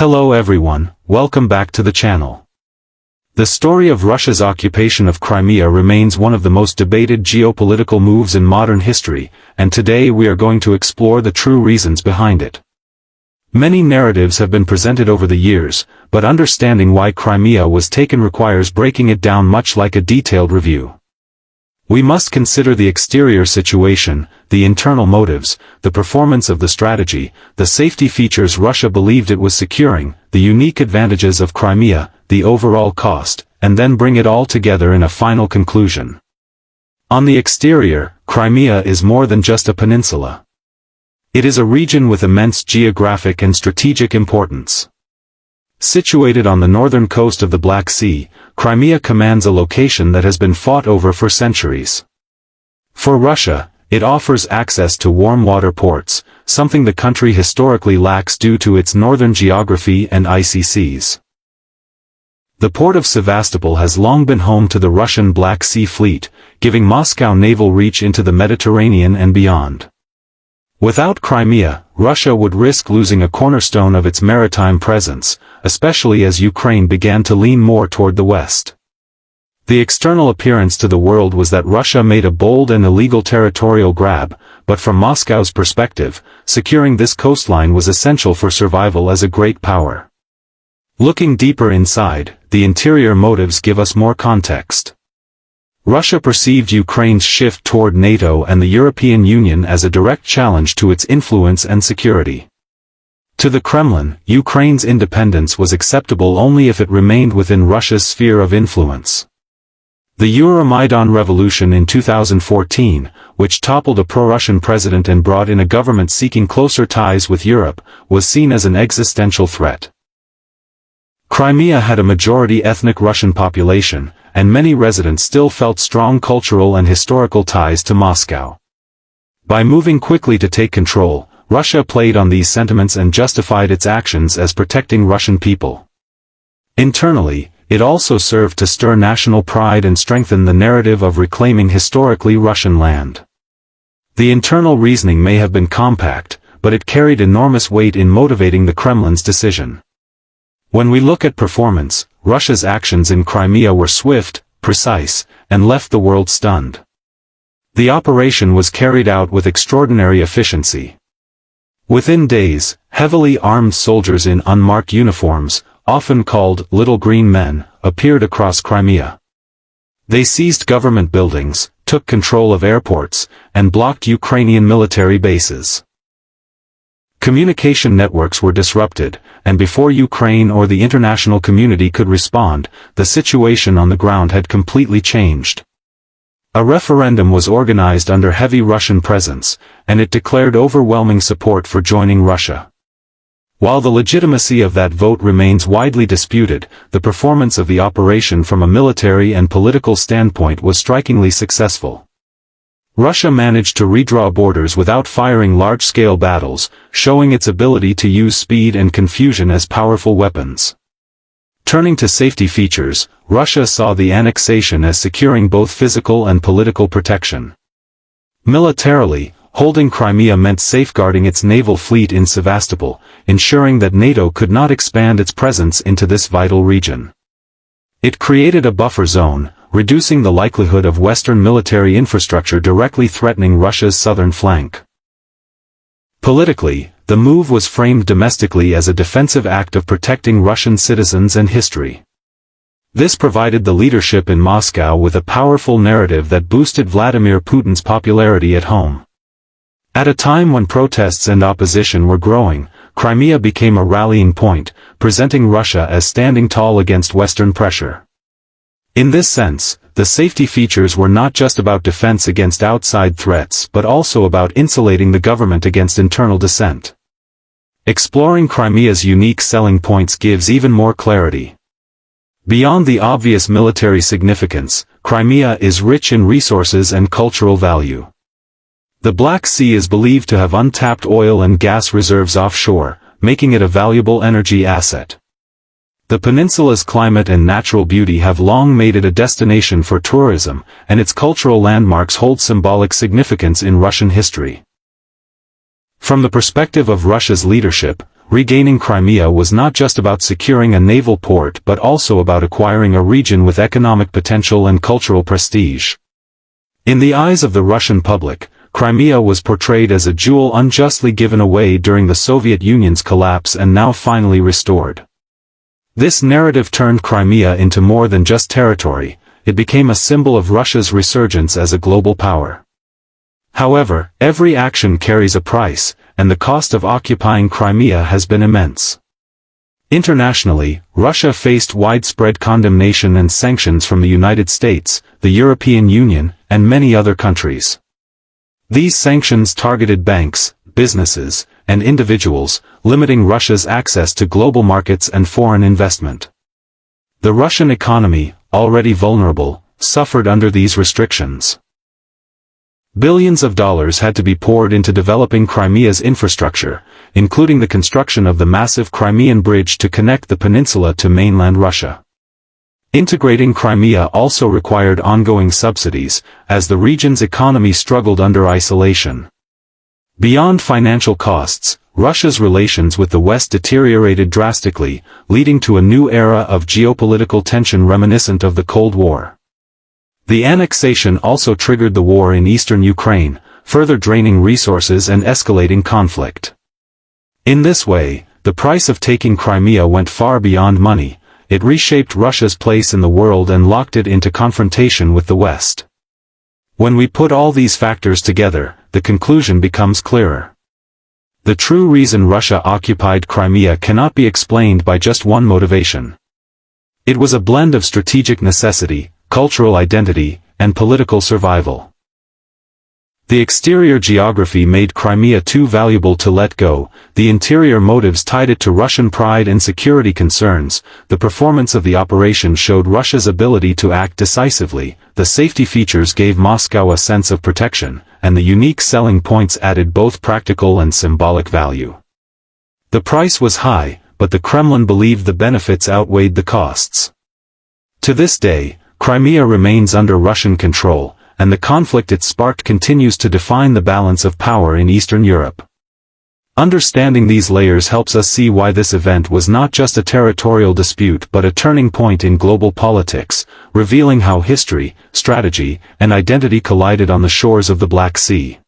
Hello everyone, welcome back to the channel. The story of Russia's occupation of Crimea remains one of the most debated geopolitical moves in modern history, and today we are going to explore the true reasons behind it. Many narratives have been presented over the years, but understanding why Crimea was taken requires breaking it down much like a detailed review. We must consider the exterior situation, the internal motives, the performance of the strategy, the safety features Russia believed it was securing, the unique advantages of Crimea, the overall cost, and then bring it all together in a final conclusion. On the exterior, Crimea is more than just a peninsula. It is a region with immense geographic and strategic importance. Situated on the northern coast of the Black Sea, Crimea commands a location that has been fought over for centuries. For Russia, it offers access to warm water ports, something the country historically lacks due to its northern geography and icy seas. The port of Sevastopol has long been home to the Russian Black Sea Fleet, giving Moscow naval reach into the Mediterranean and beyond. Without Crimea, Russia would risk losing a cornerstone of its maritime presence, especially as Ukraine began to lean more toward the west. The external appearance to the world was that Russia made a bold and illegal territorial grab, but from Moscow's perspective, securing this coastline was essential for survival as a great power. Looking deeper inside, the interior motives give us more context. Russia perceived Ukraine's shift toward NATO and the European Union as a direct challenge to its influence and security. To the Kremlin, Ukraine's independence was acceptable only if it remained within Russia's sphere of influence. The Euromaidan revolution in 2014, which toppled a pro-Russian president and brought in a government seeking closer ties with Europe, was seen as an existential threat. Crimea had a majority ethnic Russian population, and many residents still felt strong cultural and historical ties to Moscow. By moving quickly to take control, Russia played on these sentiments and justified its actions as protecting Russian people. Internally, it also served to stir national pride and strengthen the narrative of reclaiming historically Russian land. The internal reasoning may have been compact, but it carried enormous weight in motivating the Kremlin's decision. When we look at performance, Russia's actions in Crimea were swift, precise, and left the world stunned. The operation was carried out with extraordinary efficiency. Within days, heavily armed soldiers in unmarked uniforms, often called Little Green Men, appeared across Crimea. They seized government buildings, took control of airports, and blocked Ukrainian military bases. Communication networks were disrupted, and before Ukraine or the international community could respond, the situation on the ground had completely changed. A referendum was organized under heavy Russian presence, and it declared overwhelming support for joining Russia. While the legitimacy of that vote remains widely disputed, the performance of the operation from a military and political standpoint was strikingly successful. Russia managed to redraw borders without firing large-scale battles, showing its ability to use speed and confusion as powerful weapons. Turning to safety features, Russia saw the annexation as securing both physical and political protection. Militarily, holding Crimea meant safeguarding its naval fleet in Sevastopol, ensuring that NATO could not expand its presence into this vital region. It created a buffer zone, reducing the likelihood of Western military infrastructure directly threatening Russia's southern flank. Politically, the move was framed domestically as a defensive act of protecting Russian citizens and history. This provided the leadership in Moscow with a powerful narrative that boosted Vladimir Putin's popularity at home. At a time when protests and opposition were growing, Crimea became a rallying point, presenting Russia as standing tall against Western pressure. In this sense, the safety features were not just about defense against outside threats but also about insulating the government against internal dissent. Exploring Crimea's unique selling points gives even more clarity. Beyond the obvious military significance, Crimea is rich in resources and cultural value. The Black Sea is believed to have untapped oil and gas reserves offshore, making it a valuable energy asset. The peninsula's climate and natural beauty have long made it a destination for tourism, and its cultural landmarks hold symbolic significance in Russian history. From the perspective of Russia's leadership, regaining Crimea was not just about securing a naval port but also about acquiring a region with economic potential and cultural prestige. In the eyes of the Russian public, Crimea was portrayed as a jewel unjustly given away during the Soviet Union's collapse and now finally restored. This narrative turned Crimea into more than just territory. It became a symbol of Russia's resurgence as a global power. However, every action carries a price, and the cost of occupying Crimea has been immense. Internationally, Russia faced widespread condemnation and sanctions from the United States, the European Union, and many other countries. These sanctions targeted banks, businesses, and individuals, limiting Russia's access to global markets and foreign investment. The Russian economy, already vulnerable, suffered under these restrictions. Billions of dollars had to be poured into developing Crimea's infrastructure, including the construction of the massive Crimean Bridge to connect the peninsula to mainland Russia. Integrating Crimea also required ongoing subsidies, as the region's economy struggled under isolation. Beyond financial costs, Russia's relations with the West deteriorated drastically, leading to a new era of geopolitical tension reminiscent of the Cold War. The annexation also triggered the war in eastern Ukraine, further draining resources and escalating conflict. In this way, the price of taking Crimea went far beyond money. It reshaped Russia's place in the world and locked it into confrontation with the West. When we put all these factors together, the conclusion becomes clearer. The true reason Russia occupied Crimea cannot be explained by just one motivation. It was a blend of strategic necessity, cultural identity, and political survival. The exterior geography made Crimea too valuable to let go, the interior motives tied it to Russian pride and security concerns, the performance of the operation showed Russia's ability to act decisively, the safety features gave Moscow a sense of protection, and the unique selling points added both practical and symbolic value. The price was high, but the Kremlin believed the benefits outweighed the costs. To this day, Crimea remains under Russian control, and the conflict it sparked continues to define the balance of power in Eastern Europe. Understanding these layers helps us see why this event was not just a territorial dispute but a turning point in global politics, revealing how history, strategy, and identity collided on the shores of the Black Sea.